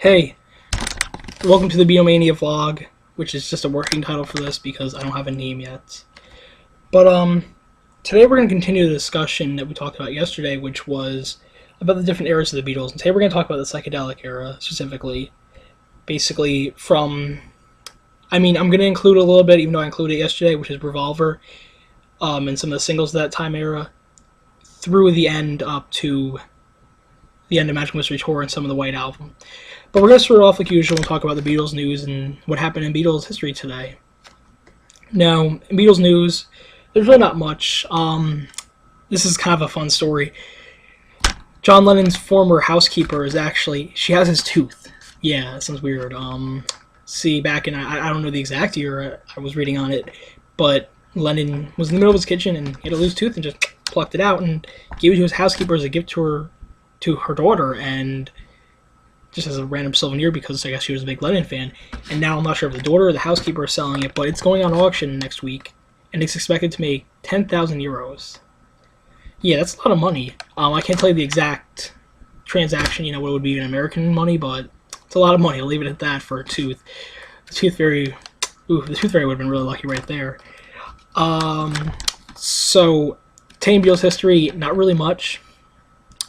Hey, welcome to the BeatlesVlog, which is just a working title for this because I don't have a name yet. But today we're going to continue the discussion that we talked about yesterday, which was about the different eras of the Beatles. And today we're going to talk about the psychedelic era specifically. Basically from, I'm going to include a little bit, even though I included it yesterday, which is Revolver, and some of the singles of that time era, through the end up to the end of Magical Mystery Tour and some of the White Album. But we're going to start off like usual and talk about the Beatles news and what happened in Beatles history today. Now, in Beatles news, there's really not much. This is kind of a fun story. John Lennon's former housekeeper is actually, she has his tooth. Yeah, that sounds weird. See, back in, I don't know the exact year I was reading on it, but Lennon was in the middle of his kitchen and he had a loose tooth and just plucked it out and gave it to his housekeeper as a gift to her daughter, and just as a random souvenir because I guess she was a big Lennon fan. And now I'm not sure if the daughter or the housekeeper is selling it, but it's going on auction next week, and it's expected to make 10,000 euros. Yeah, that's a lot of money. I can't tell you the exact transaction, what it would be in American money, but it's a lot of money. I'll leave it at that for a tooth. The Tooth Fairy would have been really lucky right there. So, Tame Beatles history, not really much.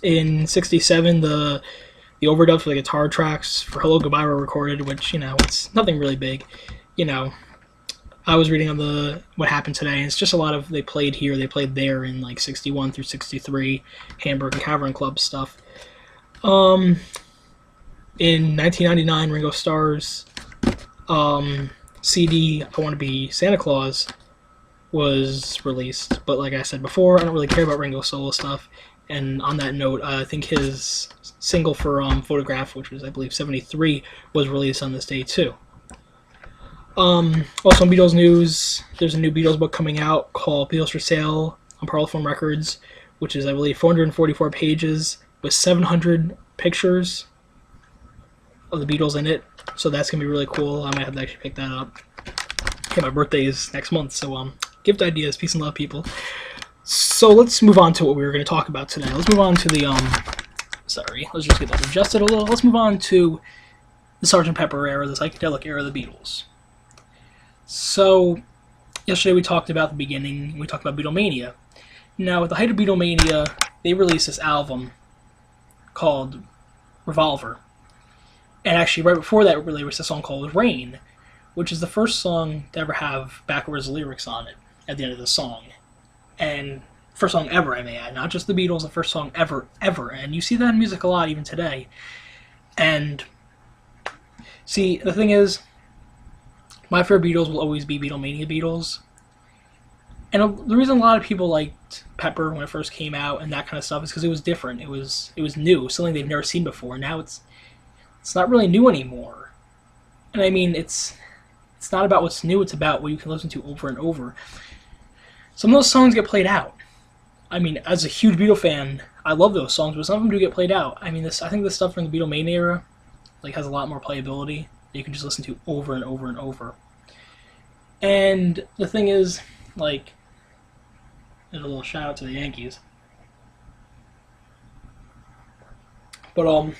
In '67, the overdubs for the guitar tracks for Hello Goodbye were recorded, which, it's nothing really big. I was reading on what happened today, and it's just a lot of they played here, they played there in like 61 through 63, Hamburg and Cavern Club stuff. In 1999, Ringo Starr's CD, I Want to Be Santa Claus, was released. But like I said before, I don't really care about Ringo's solo stuff. And on that note, I think his single for Photograph, which was, I believe, 73, was released on this day, too. Also in Beatles news, there's a new Beatles book coming out called Beatles for Sale on Parlophone Records, which is, I believe, 444 pages with 700 pictures of the Beatles in it. So that's going to be really cool. I might have to actually pick that up. Yeah, my birthday is next month, so gift ideas, peace and love, people. So let's move on to what we were going to talk about today. Let's move on to the, let's just get that adjusted a little. Let's move on to the Sgt. Pepper era, the psychedelic era of the Beatles. So, yesterday we talked about the beginning, we talked about Beatlemania. Now, at the height of Beatlemania, they released this album called Revolver. And actually, right before that, they released a song called Rain, which is the first song to ever have backwards lyrics on it at the end of the song. And first song ever, I may add, not just the Beatles, the first song ever. And you see that in music a lot even today. And see, the thing is, my favorite Beatles will always be Beatlemania Beatles. And the reason a lot of people liked Pepper when it first came out and that kind of stuff is because it was different. It was new, something they've never seen before. Now it's not really new anymore. And I mean, it's not about what's new, it's about what you can listen to over and over. Some of those songs get played out. I mean, as a huge Beatle fan, I love those songs, but some of them do get played out. I mean, I think this stuff from the Beatlemania era has a lot more playability that you can just listen to over and over and over. And the thing is, there's a little shout out to the Yankees. But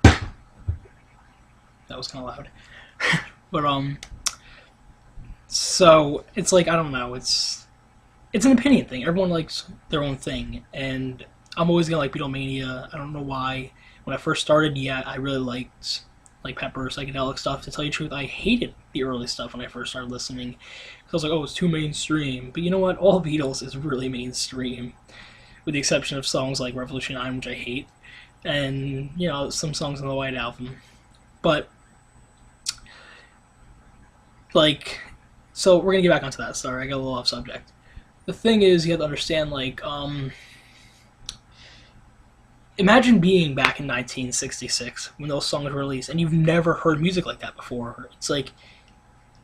that was kind of loud. But so it's I don't know, it's an opinion thing. Everyone likes their own thing, and I'm always gonna like Beatlemania. I don't know why. When I first started, yeah, I really liked Pepper, psychedelic stuff. To tell you the truth, I hated the early stuff when I first started listening, because I was like, oh, it's too mainstream. But you know what? All Beatles is really mainstream, with the exception of songs like Revolution 9, which I hate, and some songs on the White Album. But so we're gonna get back onto that. Sorry, I got a little off subject. The thing is, you have to understand, imagine being back in 1966 when those songs were released, and you've never heard music like that before. It's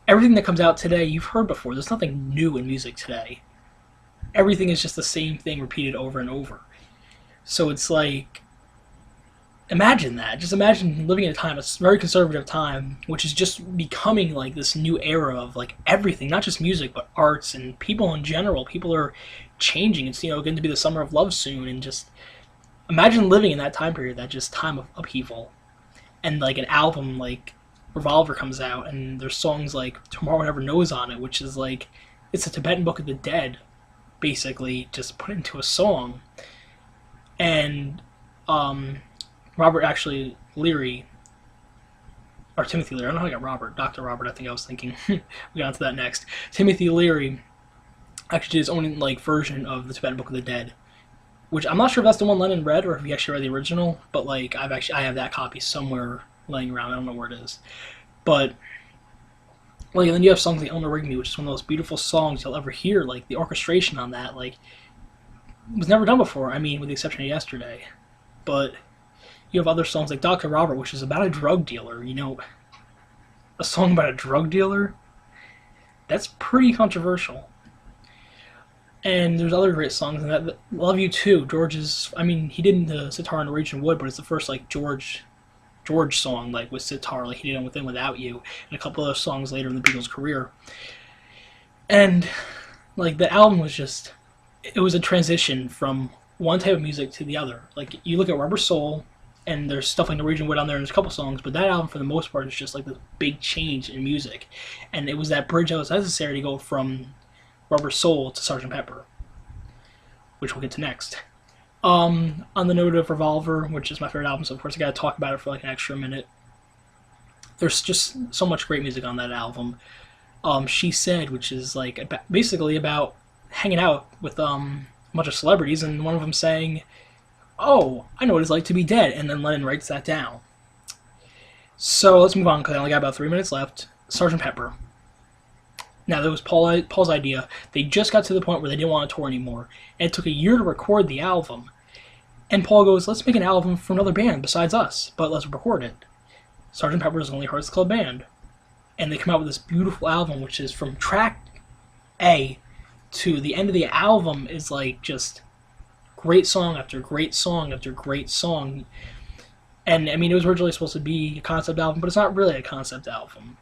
everything that comes out today, you've heard before. There's nothing new in music today. Everything is just the same thing repeated over and over. So it's imagine that. Just imagine living in a very conservative time, which is just becoming this new era of everything, not just music, but arts and people in general. People are changing. It's going to be the summer of love soon, and just imagine living in that time period, that just time of upheaval. and like an album like Revolver comes out, and there's songs like Tomorrow Never Knows on it, which is like it's a Tibetan Book of the Dead, basically just put into a song. And Robert actually Leary, or Timothy Leary, I don't know how I got Robert, Dr. Robert, I think I was thinking. We got into that next. Timothy Leary actually did his own like version of the Tibetan Book of the Dead, which I'm not sure if that's the one Lennon read or if he actually read the original, but like I have that copy somewhere laying around. I don't know where it is, but like, and then you have songs like Eleanor Rigby, which is one of the most beautiful songs you'll ever hear. Like the orchestration on that, like, was never done before. I mean, with the exception of Yesterday. But you have other songs like Dr. Robert, which is about a drug dealer. You know, a song about a drug dealer? That's pretty controversial. And there's other great songs in that. Love You Too. George's, I mean, he did the sitar in Norwegian Wood, but it's the first like George song, like with sitar, like he did With and Without You, and a couple of songs later in the Beatles' career. And like the album was just, it was a transition from one type of music to the other. Like you look at Rubber Soul, and there's stuff like Norwegian Wood on there, and there's a couple songs, but that album for the most part is just like this big change in music, and it was that bridge that was necessary to go from Rubber Soul to Sgt. Pepper, which we'll get to next. On the note of Revolver, which is my favorite album, so of course I gotta talk about it for like an extra minute. There's just so much great music on that album. She Said, which is like basically about hanging out with a bunch of celebrities, and one of them saying, "Oh, I know what it's like to be dead," and then Lennon writes that down. So let's move on because I only got about 3 minutes left. Sgt. Pepper. Now, that was Paul's idea. They just got to the point where they didn't want to tour anymore, and it took a year to record the album. And Paul goes, let's make an album for another band besides us, but let's record it. Sgt. Pepper's Lonely Hearts Club Band. And they come out with this beautiful album, which is from track A to the end of the album is like just great song after great song after great song. And, I mean, it was originally supposed to be a concept album, but it's not really a concept album.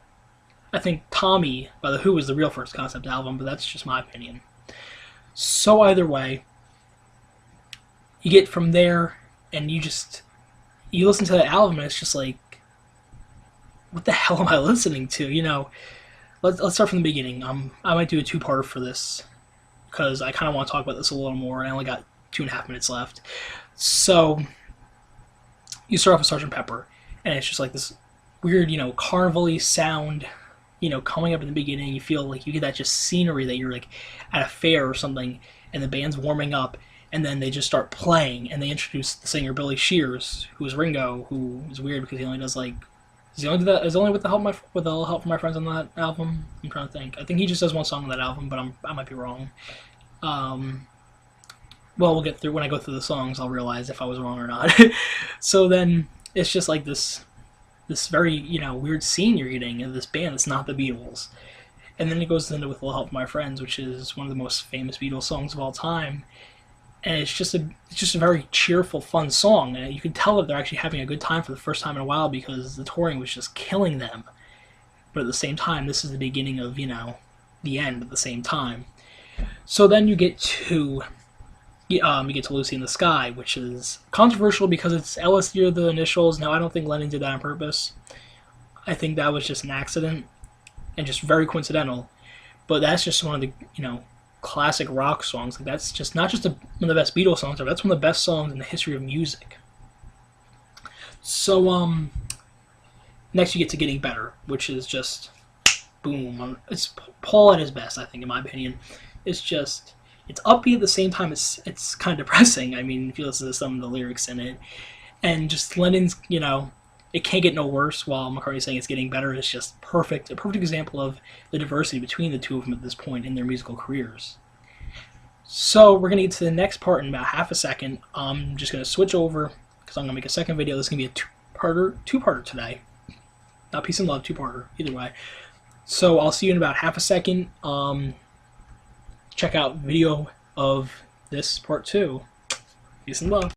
I think Tommy by The Who was the real first concept album, but that's just my opinion. So either way, you get from there, and you listen to the album, and it's just like, what the hell am I listening to? You know, let's start from the beginning. I might do a two-parter for this, because I kind of want to talk about this a little more, and I only got 2.5 minutes left. So, you start off with Sgt. Pepper, and it's just like this weird, you know, carnival-y sound, you know, coming up in the beginning. You feel like you get that just scenery that you're like at a fair or something, and the band's warming up, and then they just start playing, and they introduce the singer Billy Shears, who is Ringo, who is weird because he only does like, is he only do that? Is it only with the help from my friends on that album? I'm trying to think. I think he just does one song on that album, but I might be wrong. Well, we'll get through, when I go through the songs, I'll realize if I was wrong or not. So then it's just like this very, you know, weird scene you're getting in this band that's not the Beatles. And then it goes into With a Little Help from My Friends, which is one of the most famous Beatles songs of all time. And it's just a very cheerful, fun song. And you can tell that they're actually having a good time for the first time in a while because the touring was just killing them. But at the same time, this is the beginning of, you know, the end at the same time. So then you get to Lucy in the Sky, which is controversial because it's LSD or the initials. Now, I don't think Lennon did that on purpose. I think that was just an accident and just very coincidental. But that's just one of the, you know, classic rock songs. Like, that's just not just one of the best Beatles songs, but that's one of the best songs in the history of music. So, next you get to Getting Better, which is just boom. It's Paul at his best, I think, in my opinion. It's upbeat at the same time. It's kind of depressing. I mean, if you listen to some of the lyrics in it, and just Lennon's, you know, it can't get no worse, while McCartney's saying it's getting better. It's just perfect, a perfect example of the diversity between the two of them at this point in their musical careers. So we're gonna get to the next part in about half a second. I'm just gonna switch over because I'm gonna make a second video. This is gonna be a two-parter today. Not Peace and Love, two-parter, either way. So I'll see you in about half a second. Check out video of this part 2. Peace and love.